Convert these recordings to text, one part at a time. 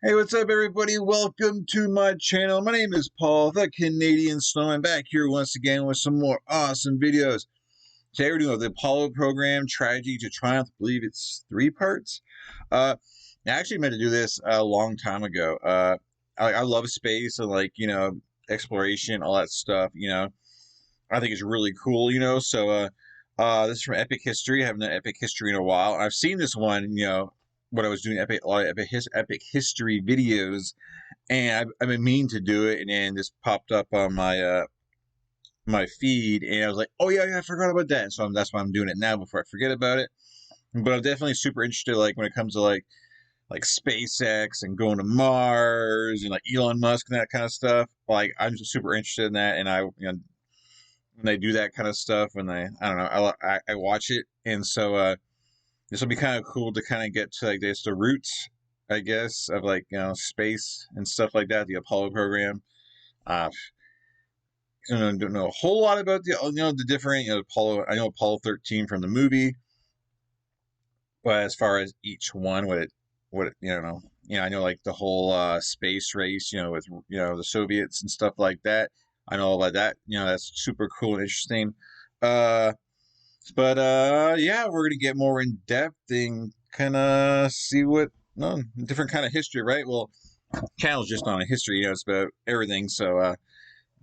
Hey, what's up, everybody? Welcome to my channel. My name is Paul, the Canadian Snowman, back here once again with some more awesome videos. Today we're doing the Apollo program, Tragedy to Triumph. I believe it's 3 parts. I actually meant to do this a long time ago. I love space and exploration, all that stuff. I think it's really cool. So this is from Epic History. I haven't done Epic History in a while. I've seen this one. When I was doing a lot of epic history videos, and I've been meaning to do it, and then this popped up on my my feed, and I was like, oh yeah, I forgot about that. So that's why I'm doing it now before I forget about it. But I'm definitely super interested, when it comes to like SpaceX and going to Mars and Elon Musk and that kind of stuff. I'm just super interested in that, and when they do that kind of stuff, and I don't know, I watch it, and so this will be kind of cool to kind of get to the roots, I guess, of space and stuff like that. The Apollo program. I don't know a whole lot about the different Apollo. I know Apollo 13 from the movie, but as far as each one, I know the whole space race, with the Soviets and stuff like that. I know about that. That's super cool and interesting. But yeah, we're gonna get more in depth and kind of see what different kind of history, right? Well, channel's just on a history, it's about everything. So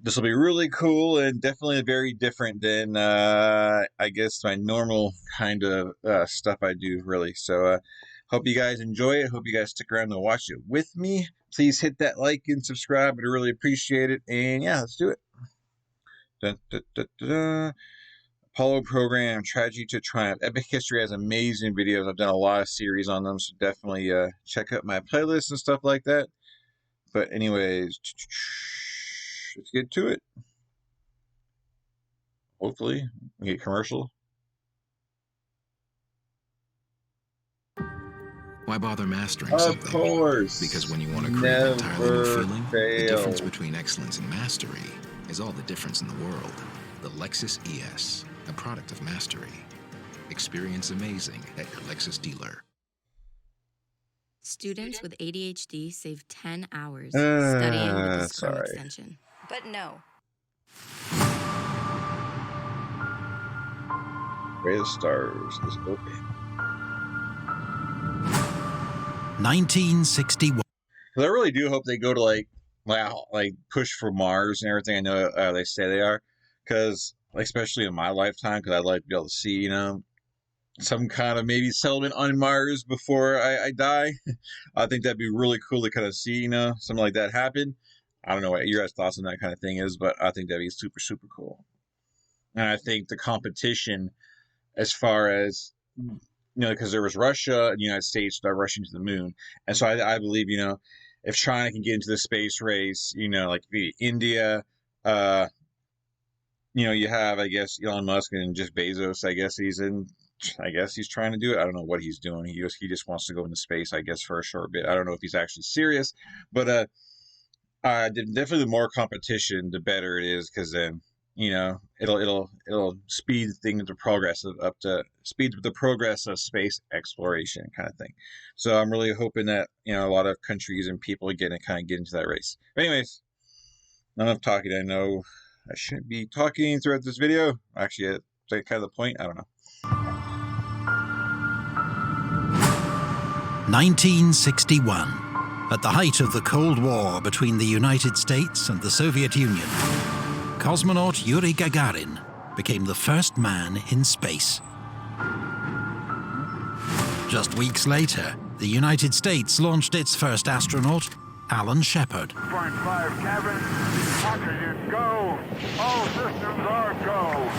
this will be really cool and definitely very different than I guess my normal kind of stuff I do, really. So hope you guys enjoy it. Hope you guys stick around to watch it with me. Please hit that like and subscribe. I'd really appreciate it. And yeah, let's do it. Dun, dun, dun, dun, dun. Apollo program, Tragedy to Triumph. Epic History has amazing videos. I've done a lot of series on them, so definitely check out my playlist and stuff like that. But anyways, let's get to it. Hopefully, we get commercial. Why bother mastering something? Of course. Because when you want to create an entirely new feeling, the difference between excellence and mastery is all the difference in the world. The Lexus ES, a product of mastery. Experience amazing at your Lexus dealer. Students with ADHD save 10 hours studying with this Chrome extension. But no. Ray of Stars is open. 1961. I really do hope they go to push for Mars and everything. I know they say they are. Because, especially in my lifetime, because I'd like to be able to see, some kind of maybe settlement on Mars before I die. I think that'd be really cool to kind of see, something like that happen. I don't know what your guys' thoughts on that kind of thing is, but I think that'd be super, super cool. And I think the competition, as far as, because there was Russia and the United States that are rushing to the moon. And so I believe, if China can get into the space race, India, you have, I guess, Elon Musk and Jeff Bezos. I guess he's trying to do it. I don't know what he's doing. He just wants to go into space, I guess, for a short bit. I don't know if he's actually serious, but definitely the more competition, the better it is, because then it'll speed things to progress speed the progress of space exploration kind of thing. So I'm really hoping that a lot of countries and people get into that race. But anyways, enough talking. I know I shouldn't be talking throughout this video. Actually, that's kind of the point. I don't know. 1961. At the height of the Cold War between the United States and the Soviet Union, cosmonaut Yuri Gagarin became the first man in space. Just weeks later, the United States launched its first astronaut, Alan Shepard. 2.5 cabin, oxygen go, all systems are go.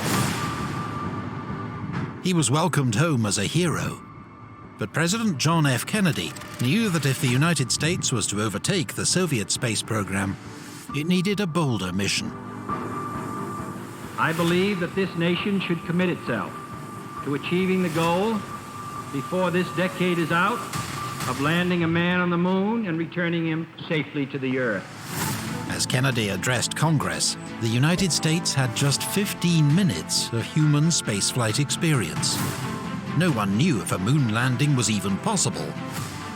He was welcomed home as a hero, but President John F. Kennedy knew that if the United States was to overtake the Soviet space program, it needed a bolder mission. I believe that this nation should commit itself to achieving the goal before this decade is out of landing a man on the moon and returning him safely to the Earth. As Kennedy addressed Congress, the United States had just 15 minutes of human spaceflight experience. No one knew if a moon landing was even possible,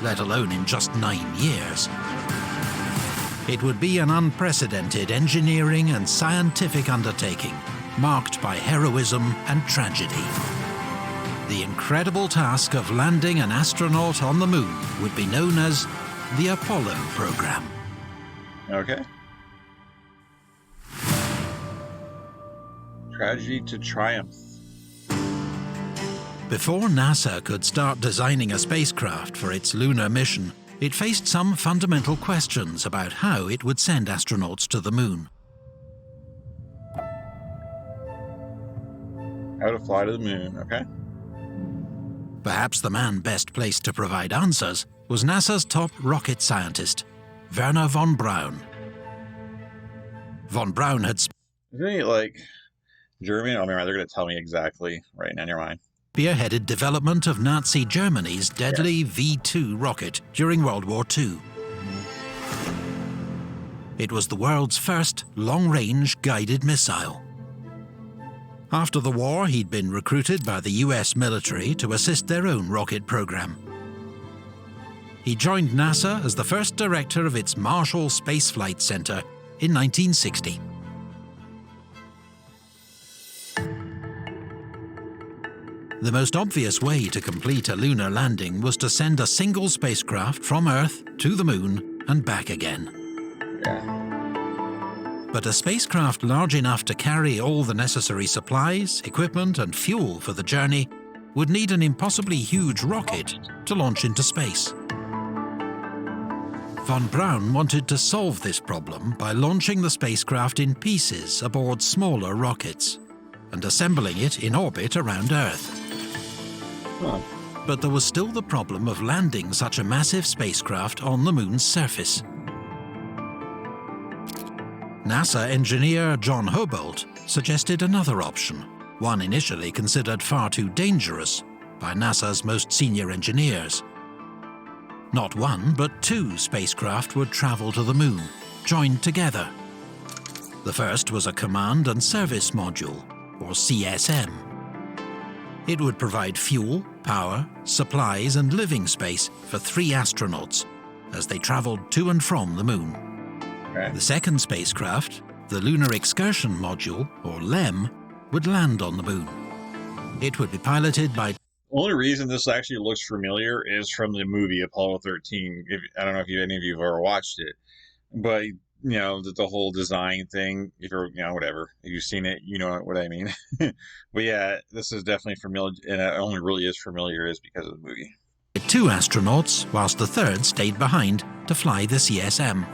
let alone in just 9 years. It would be an unprecedented engineering and scientific undertaking, marked by heroism and tragedy. The incredible task of landing an astronaut on the moon would be known as the Apollo program. Okay. Tragedy to triumph. Before NASA could start designing a spacecraft for its lunar mission, it faced some fundamental questions about how it would send astronauts to the moon. How to fly to the moon, okay? Perhaps the man best placed to provide answers was NASA's top rocket scientist, Verner Von Braun. Von Braun had Isn't he like German? Oh, never mind. They're going to tell me exactly right now. Never mind. spearheaded development of Nazi Germany's deadly V-2 rocket during World War II. It was the world's first long-range guided missile. After the war, he'd been recruited by the US military to assist their own rocket program. He joined NASA as the first director of its Marshall Space Flight Center in 1960. The most obvious way to complete a lunar landing was to send a single spacecraft from Earth to the moon and back again. Yeah. But a spacecraft large enough to carry all the necessary supplies, equipment, and fuel for the journey would need an impossibly huge rocket to launch into space. Von Braun wanted to solve this problem by launching the spacecraft in pieces aboard smaller rockets and assembling it in orbit around Earth. Huh. But there was still the problem of landing such a massive spacecraft on the moon's surface. NASA engineer John Hobolt suggested another option, one initially considered far too dangerous by NASA's most senior engineers. Not one, but two spacecraft would travel to the moon, joined together. The first was a Command and Service Module, or CSM. It would provide fuel, power, supplies, and living space for 3 astronauts as they traveled to and from the moon. Okay. The second spacecraft, the Lunar Excursion Module, or LEM, would land on the moon. It would be piloted by... The only reason this actually looks familiar is from the movie Apollo 13. I don't know if any of you have ever watched it, but you know the whole design thing. If you're, whatever, if you've seen it, you know what I mean. But yeah, this is definitely familiar, and it only really is familiar is because of the movie. 2 astronauts, whilst the third stayed behind to fly the CSM.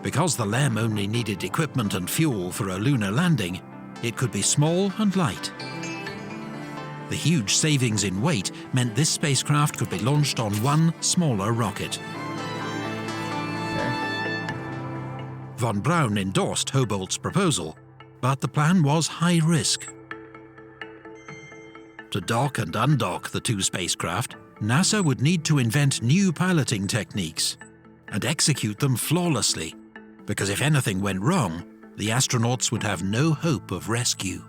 Because the LEM only needed equipment and fuel for a lunar landing, it could be small and light. The huge savings in weight meant this spacecraft could be launched on one smaller rocket. Von Braun endorsed Hobolt's proposal, but the plan was high risk. To dock and undock the 2 spacecraft, NASA would need to invent new piloting techniques and execute them flawlessly, because if anything went wrong, the astronauts would have no hope of rescue.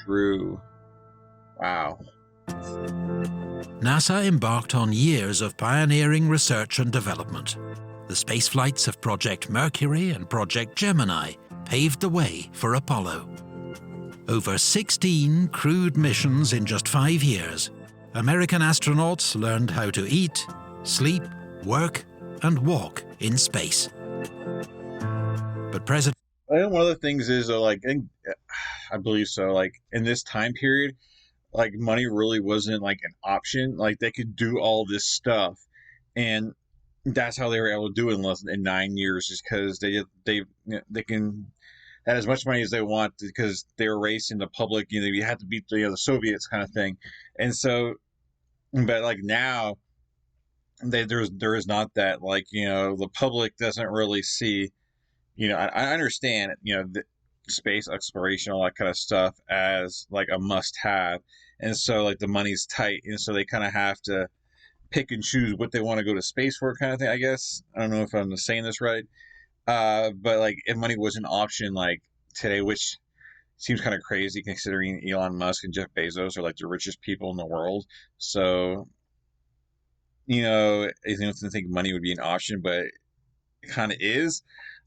True. Wow. NASA embarked on years of pioneering research and development. The space flights of Project Mercury and Project Gemini paved the way for Apollo. Over 16 crewed missions in just 5 years, American astronauts learned how to eat, sleep, work, and walk in space. But President... I think one of the things is, I believe so, like, in this time period, like, money really wasn't, like, an option. Like, they could do all this stuff, and that's how they were able to do it in 9 years, just because they can have as much money as they want, because they were racing the public, you had to beat the Soviets kind of thing. And so, but, like, now, there is not that, like, the public doesn't really see, I understand, the space exploration, all that kind of stuff as like a must-have, and so like the money's tight, and so they kind of have to pick and choose what they want to go to space for, kind of thing. I guess I don't know if I'm saying this right, but like if money was an option like today, which seems kind of crazy considering Elon Musk and Jeff Bezos are like the richest people in the world. So you know, I don't think money would be an option, but it kind of is.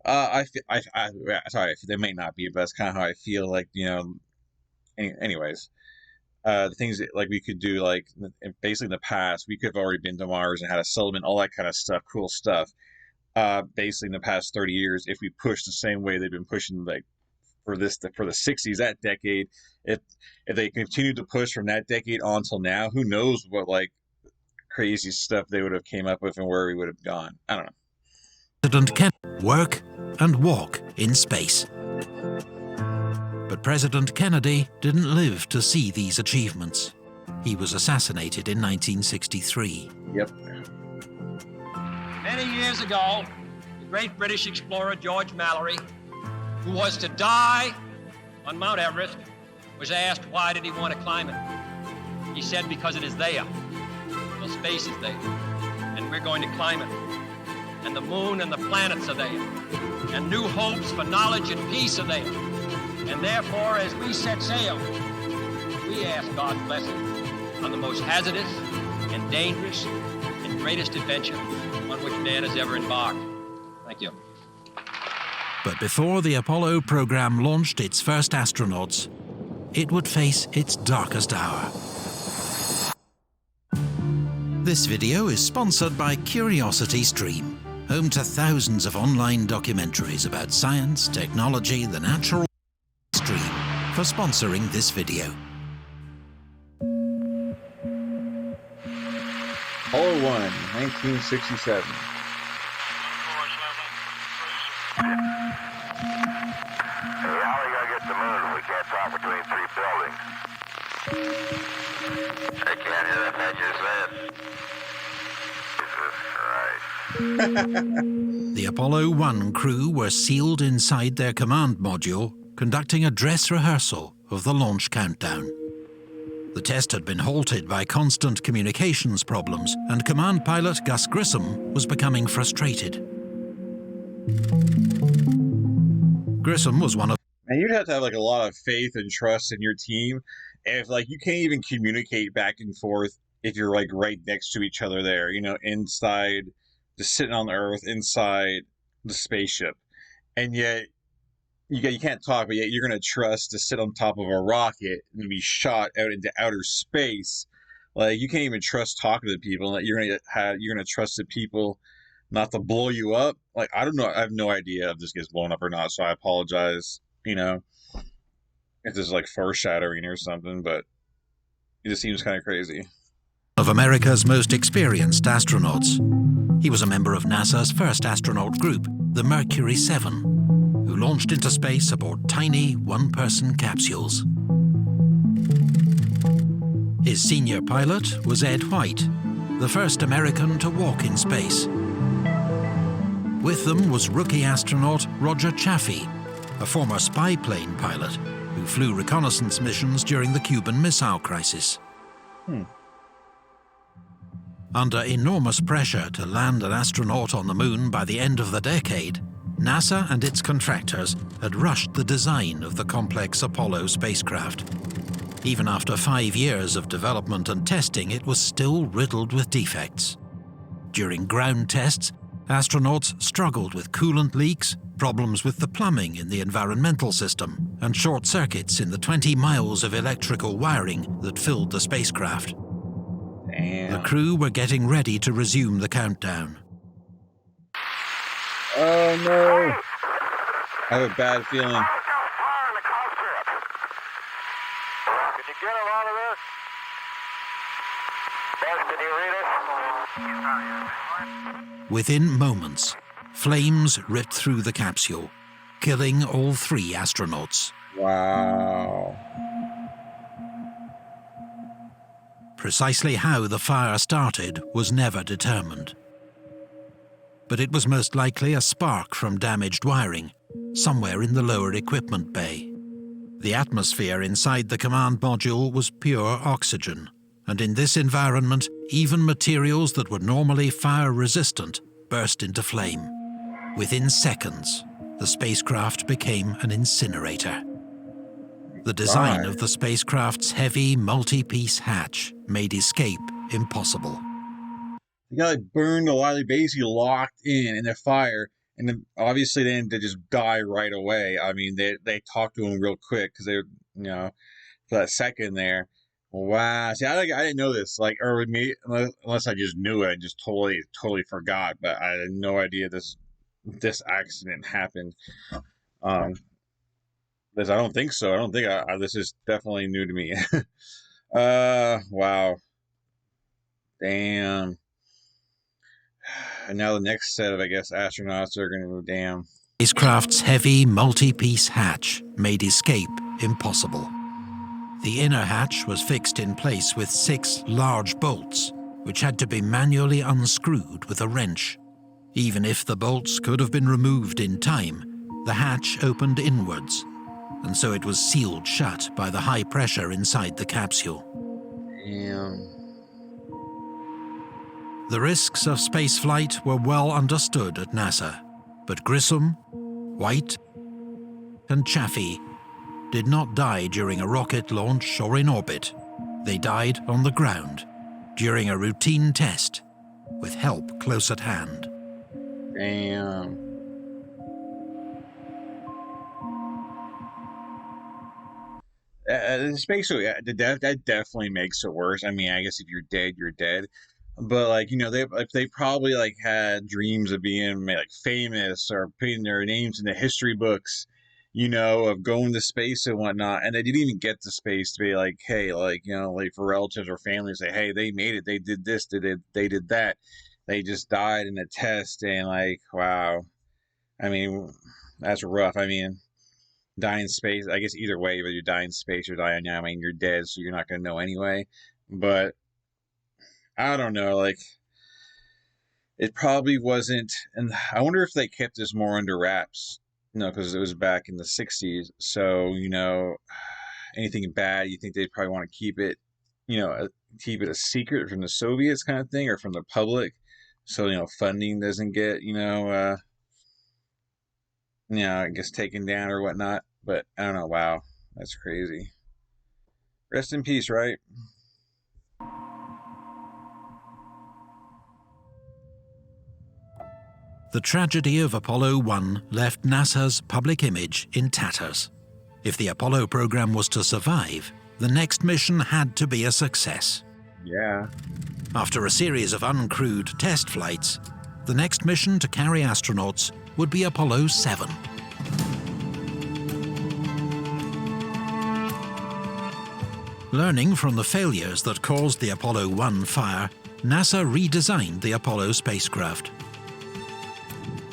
Sorry, they may not be, but that's kind of how I feel. Like, you know, anyways, the things that like we could do, like basically in the past, we could have already been to Mars and had a settlement, all that kind of stuff, cool stuff. Basically in the past 30 years, if we push the same way they've been pushing, like for the 60s, that decade, if they continued to push from that decade on till now, who knows what like crazy stuff they would have came up with and where we would have gone. I don't know. President Kennedy work and walk in space. But President Kennedy didn't live to see these achievements. He was assassinated in 1963. Yep. Many years ago, the great British explorer George Mallory, who was to die on Mount Everest, was asked why did he want to climb it. He said, because it is there. Well, space is there, and we're going to climb it. And the moon and the planets are there, and new hopes for knowledge and peace are there. And therefore, as we set sail, we ask God's blessing on the most hazardous and dangerous and greatest adventure on which man has ever embarked. Thank you. But before the Apollo program launched its first astronauts, it would face its darkest hour. This video is sponsored by CuriosityStream, home to thousands of online documentaries about science, technology, the natural stream, for sponsoring this video. Apollo 1, 1967. Hey, how are we gonna get the moon if we can't talk between three buildings? I can't hear that man you said. The Apollo 1 crew were sealed inside their command module, conducting a dress rehearsal of the launch countdown. The test had been halted by constant communications problems, and command pilot Gus Grissom was becoming frustrated. Grissom was one of... And you'd have to have like a lot of faith and trust in your team. If like you can't even communicate back and forth if you're like right next to each other there, you know, inside, just sitting on the Earth, inside the spaceship. And yet, you can't talk, but yet you're going to trust to sit on top of a rocket and be shot out into outer space. Like, you can't even trust talking to people. Like, you're going to trust the people not to blow you up. Like, I don't know. I have no idea if this gets blown up or not, so I apologize, you know, if this is like foreshadowing or something, but it just seems kind of crazy. Of America's most experienced astronauts. He was a member of NASA's first astronaut group, the Mercury 7, who launched into space aboard tiny one-person capsules. His senior pilot was Ed White, the first American to walk in space. With them was rookie astronaut Roger Chaffee, a former spy plane pilot who flew reconnaissance missions during the Cuban Missile Crisis. Under enormous pressure to land an astronaut on the moon by the end of the decade, NASA and its contractors had rushed the design of the complex Apollo spacecraft. Even after 5 years of development and testing, it was still riddled with defects. During ground tests, astronauts struggled with coolant leaks, problems with the plumbing in the environmental system, and short circuits in the 20 miles of electrical wiring that filled the spacecraft. Damn. The crew were getting ready to resume the countdown. Oh no! I have a bad feeling. Fire in the cockpit. Can you get him out of this? Buzz, can you read it? Within moments, flames ripped through the capsule, killing all 3 astronauts. Wow. Precisely how the fire started was never determined. But it was most likely a spark from damaged wiring, somewhere in the lower equipment bay. The atmosphere inside the command module was pure oxygen, and in this environment, even materials that were normally fire-resistant burst into flame. Within seconds, the spacecraft became an incinerator. The design of the spacecraft's heavy, multi-piece hatch made escape impossible. They got like burned alive. They basically locked in the fire, and then obviously they didn't just die right away. I mean, they talked to him real quick because they, for that second there. Wow. See, I didn't know this. Like, or me, unless I just knew it, I just totally forgot. But I had no idea this accident happened. Because I don't think so. I don't think this is definitely new to me. Wow. Damn. And now the next set of, I guess, astronauts are going to go down. Spacecraft's heavy, multi-piece hatch made escape impossible. The inner hatch was fixed in place with 6 large bolts, which had to be manually unscrewed with a wrench. Even if the bolts could have been removed in time, the hatch opened inwards, and so it was sealed shut by the high pressure inside the capsule. Damn. The risks of spaceflight were well understood at NASA, but Grissom, White, and Chaffee did not die during a rocket launch or in orbit. They died on the ground during a routine test with help close at hand. Damn. Basically, that definitely makes it worse. I mean, I guess if you're dead, you're dead. But like, they probably like had dreams of being like famous or putting their names in the history books, of going to space and whatnot. And they didn't even get to space to be like, hey, like, like for relatives or family, say, hey, they made it. They did this. They did that. They just died in a test. And like, wow. I mean, that's rough. I mean, die in space, I guess either way, whether you die in space or die now, I mean, you're dead, so you're not going to know anyway. But I don't know, like, it probably wasn't, and I wonder if they kept this more under wraps, because it was back in the 60s. So, anything bad, you think they'd probably want to keep it, keep it a secret from the Soviets kind of thing, or from the public, so, funding doesn't get, I guess taken down or whatnot. But I don't know. Wow, that's crazy. Rest in peace, right? The tragedy of Apollo 1 left NASA's public image in tatters. If the Apollo program was to survive, the next mission had to be a success. Yeah. After a series of uncrewed test flights, the next mission to carry astronauts would be Apollo 7. Learning from the failures that caused the Apollo 1 fire, NASA redesigned the Apollo spacecraft.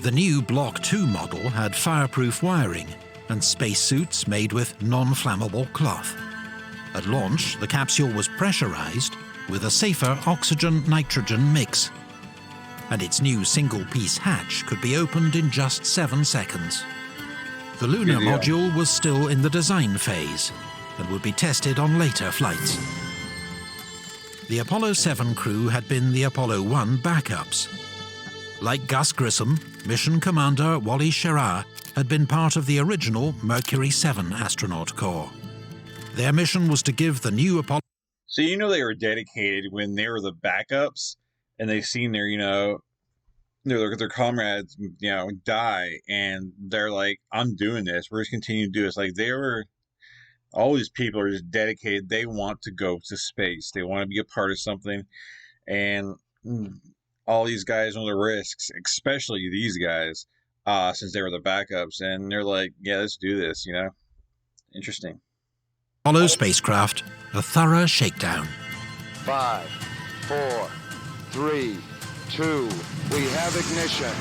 The new Block 2 model had fireproof wiring and spacesuits made with non-flammable cloth. At launch, the capsule was pressurized with a safer oxygen-nitrogen mix, and its new single-piece hatch could be opened in just 7 seconds. The lunar module was still in the design phase and would be tested on later flights. The Apollo 7 crew had been the Apollo 1 backups. Like Gus Grissom, Mission Commander Wally Schirra had been part of the original Mercury 7 astronaut corps. Their mission was to give the new Apollo... So they were dedicated when they were the backups, and they seen their, their comrades, die, and they're like, I'm doing this. We're just continuing to do this. Like, all these people are just dedicated. They want to go to space. They want to be a part of something. And all these guys know the risks, especially these guys, since they were the backups. And they're like, yeah, let's do this, Interesting. Apollo spacecraft, a thorough shakedown. 5, 4, 3, 2, we have ignition.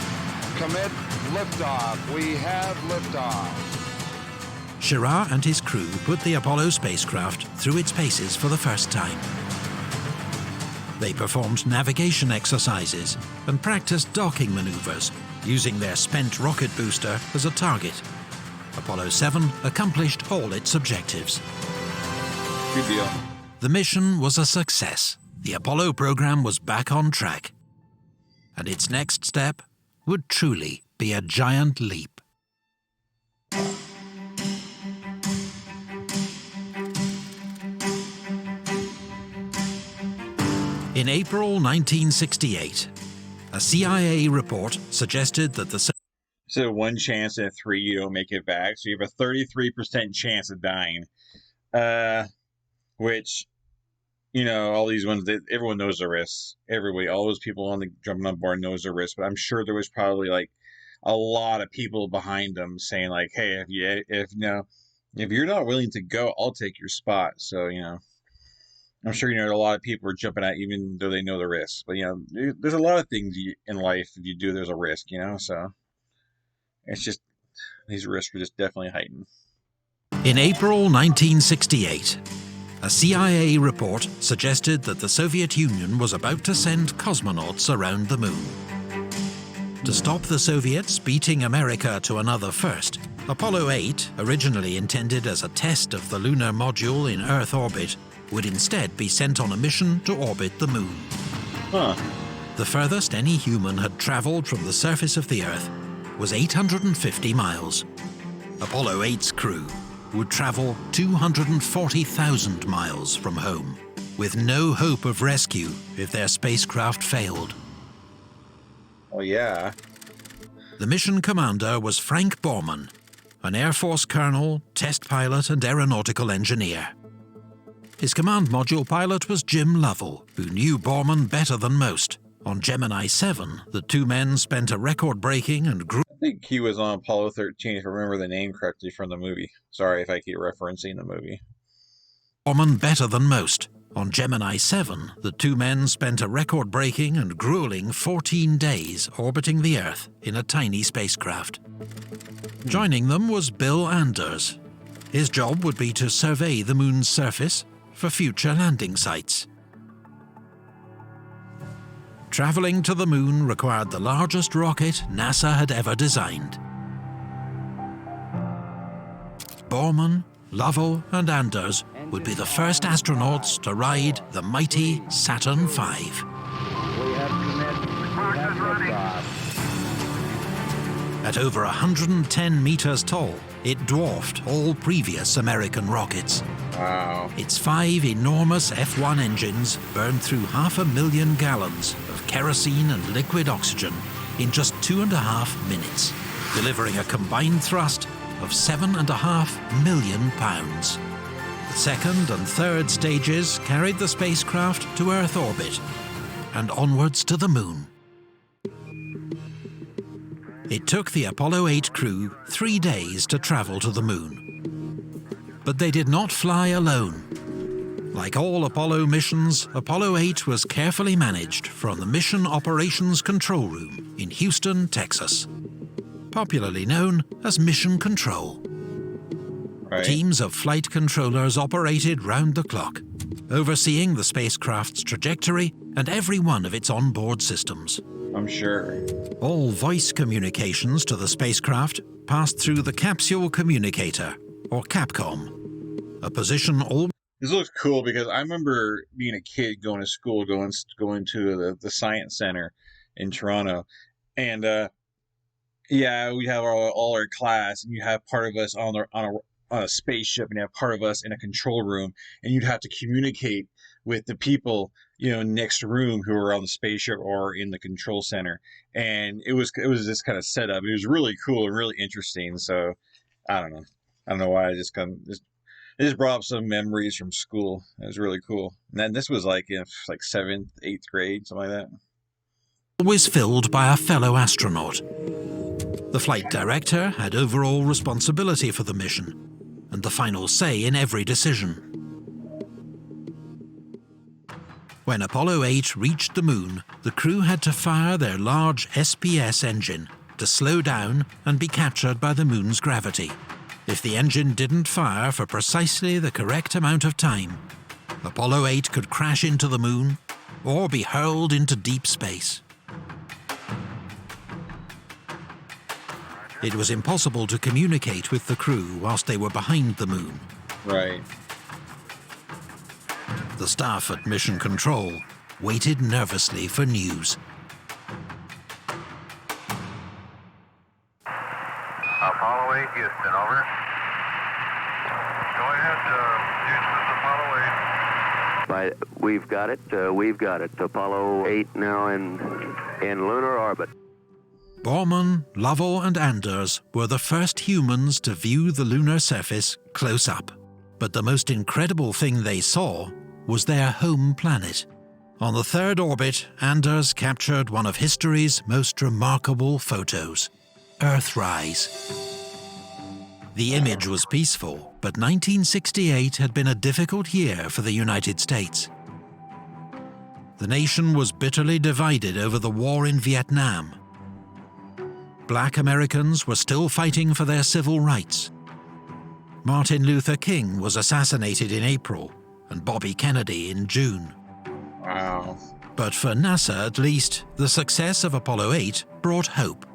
Commit liftoff. We have liftoff. Schirra and his crew put the Apollo spacecraft through its paces for the first time. They performed navigation exercises and practiced docking maneuvers, using their spent rocket booster as a target. Apollo 7 accomplished all its objectives. Good deal. The mission was a success. The Apollo program was back on track. And its next step would truly be a giant leap. In April 1968, a CIA report suggested that the... So 1 chance in 3 you don't make it back. So you have a 33% chance of dying. Which, you know, all these ones, everyone knows the risks. Everybody, all those people on the jumping on board knows the risks. But I'm sure there was probably like a lot of people behind them saying like, hey, if you're not willing to go, I'll take your spot. So, you know, I'm sure, you know, a lot of people are jumping out even though they know the risks. But, you know, there's a lot of things in life if you do, there's a risk, you know. So it's just, these risks are just definitely heightened. In April 1968, a CIA report suggested that the Soviet Union was about to send cosmonauts around the moon. To stop the Soviets beating America to another first, Apollo 8, originally intended as a test of the lunar module in Earth orbit, would instead be sent on a mission to orbit the moon. The furthest any human had traveled from the surface of the Earth was 850 miles. Apollo 8's crew would travel 240,000 miles from home, with no hope of rescue if their spacecraft failed. Oh, yeah. The mission commander was Frank Borman, an Air Force colonel, test pilot, and aeronautical engineer. His command module pilot was Jim Lovell, who knew Borman better than most. On Gemini 7, the two men spent a record-breaking and I think he was on Apollo 13, if I remember the name correctly from the movie. Sorry if I keep referencing the movie. Borman better than most. On Gemini 7, the two men spent a record-breaking and grueling 14 days orbiting the Earth in a tiny spacecraft. Joining them was Bill Anders. His job would be to survey the moon's surface for future landing sites. Traveling to the moon required the largest rocket NASA had ever designed. Borman, Lovell, and Anders would be the first astronauts to ride the mighty Saturn V. We have commit. We have liftoff. At over 110 meters tall, it dwarfed all previous American rockets. Wow. Its 5 enormous F-1 engines burned through 500,000 gallons of kerosene and liquid oxygen in just 2.5 minutes, delivering a combined thrust of 7.5 million pounds. The second and third stages carried the spacecraft to Earth orbit and onwards to the moon. It took the Apollo 8 crew 3 days to travel to the moon. But they did not fly alone. Like all Apollo missions, Apollo 8 was carefully managed from the Mission Operations Control Room in Houston, Texas, popularly known as Mission Control. Right. Teams of flight controllers operated round the clock, overseeing the spacecraft's trajectory and every one of its onboard systems. I'm sure. All voice communications to the spacecraft passed through the Capsule Communicator, or Capcom, a position all... This looks cool because I remember being a kid going to school, going to the science center in Toronto, and yeah, we have all our class, and you have part of us on a spaceship, and you have part of us in a control room, and you'd have to communicate with the people, you know, next room who were on the spaceship or in the control center, and it was this kind of setup. It was really cool and really interesting. So I don't know why it just brought up some memories from school. It was really cool. And then this was like in like 7th, 8th grade, something like that. Always filled by a fellow astronaut. The flight director had overall responsibility for the mission and the final say in every decision. When Apollo 8 reached the moon, the crew had to fire their large SPS engine to slow down and be captured by the moon's gravity. If the engine didn't fire for precisely the correct amount of time, Apollo 8 could crash into the moon or be hurled into deep space. It was impossible to communicate with the crew whilst they were behind the moon. Right. The staff at Mission Control waited nervously for news. Apollo 8, Houston, over. Go ahead, Houston, Apollo We've got it. We've got it. Apollo 8 now in lunar orbit. Borman, Lovell and Anders were the first humans to view the lunar surface close up. But the most incredible thing they saw was their home planet. On the third orbit, Anders captured one of history's most remarkable photos, Earthrise. The image was peaceful, but 1968 had been a difficult year for the United States. The nation was bitterly divided over the war in Vietnam. Black Americans were still fighting for their civil rights. Martin Luther King was assassinated in April, and Bobby Kennedy in June. Wow. But for NASA, at least, the success of Apollo 8 brought hope.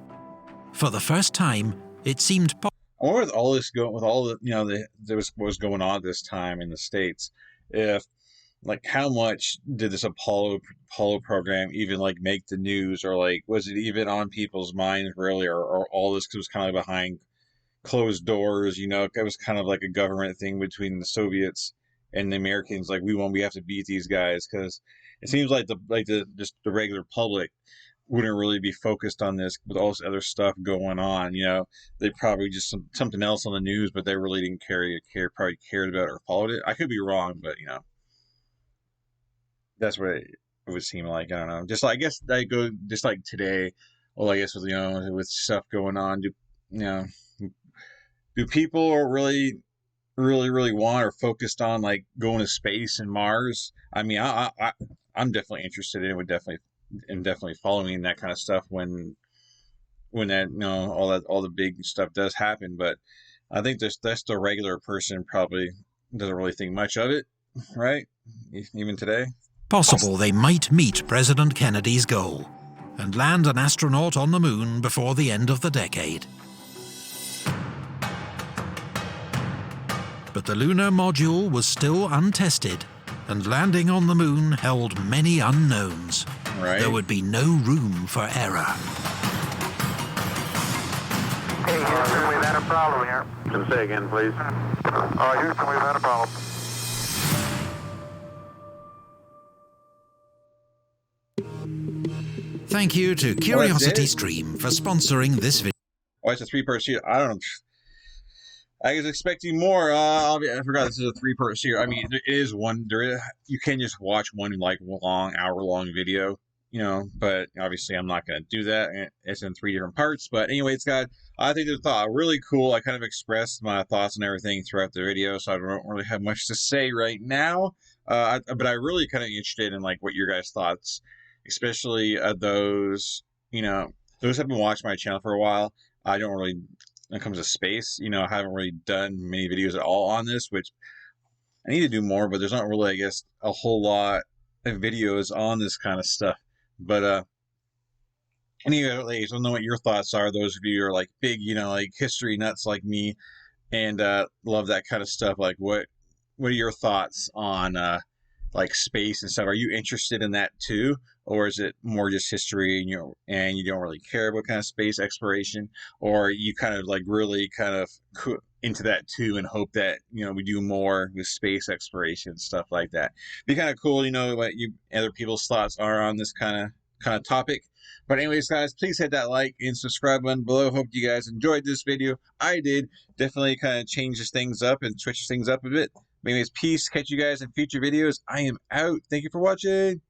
For the first time, it seemed possible. I wonder with all this going, with all the, you know, what was going on this time in the States, if, like, how much did this Apollo program even, like, make the news, or, like, was it even on people's minds, really, or all this was kind of behind closed doors, you know? It was kind of like a government thing between the Soviets and the Americans, like, we have to beat these guys, because it seems like just the regular public wouldn't really be focused on this with all this other stuff going on, you know. They probably just something else on the news, but they really didn't probably cared about or followed it. I could be wrong, but, you know, that's what it would seem like. I don't know. Just like, I guess I go just like today. Well, I guess with, you know, with stuff going on, do people really want or focused on, like, going to space and Mars? I mean, I'm definitely interested in it. Definitely following that kind of stuff when that, you know, all the big stuff does happen. But I think that's the regular person probably doesn't really think much of it, right? Even today. Possible they might meet President Kennedy's goal and land an astronaut on the moon before the end of the decade. But the lunar module was still untested, and landing on the moon held many unknowns. Right. There would be no room for error. Hey, Houston, we've had a problem here. Can say again, please. Houston, we've had a problem. Thank you to Curiosity Stream for sponsoring this video. Oh, it's a 3-part series. I don't know. I was expecting more. I forgot this is a 3-part series. I mean, it is one. You can just watch one, like, long, hour-long video, you know. But obviously, I'm not going to do that. It's in 3 different parts. But anyway, I think it's really cool. I kind of expressed my thoughts and everything throughout the video, so I don't really have much to say right now. But I really kind of interested in, like, what your guys' thoughts, especially those, you know, those have been watching my channel for a while. I don't really, when it comes to space, you know, I haven't really done many videos at all on this, which I need to do more, but there's not really, I guess, a whole lot of videos on this kind of stuff. But anyway, I don't know what your thoughts are. Those of you who are, like, big, you know, like, history nuts like me, and love that kind of stuff. Like, what are your thoughts on like, space and stuff? Are you interested in that too, or is it more just history, and you don't really care about kind of space exploration, or you kind of, like, really kind of into that too and hope that, you know, we do more with space exploration, stuff like that? Be kind of cool, you know, what you other people's thoughts are on this kind of topic. But anyways, guys, please hit that like and subscribe button below. Hope you guys enjoyed this video. I did. Definitely kind of changes things up and switches things up a bit. Anyways, peace. Catch you guys in future videos. I am out. Thank you for watching.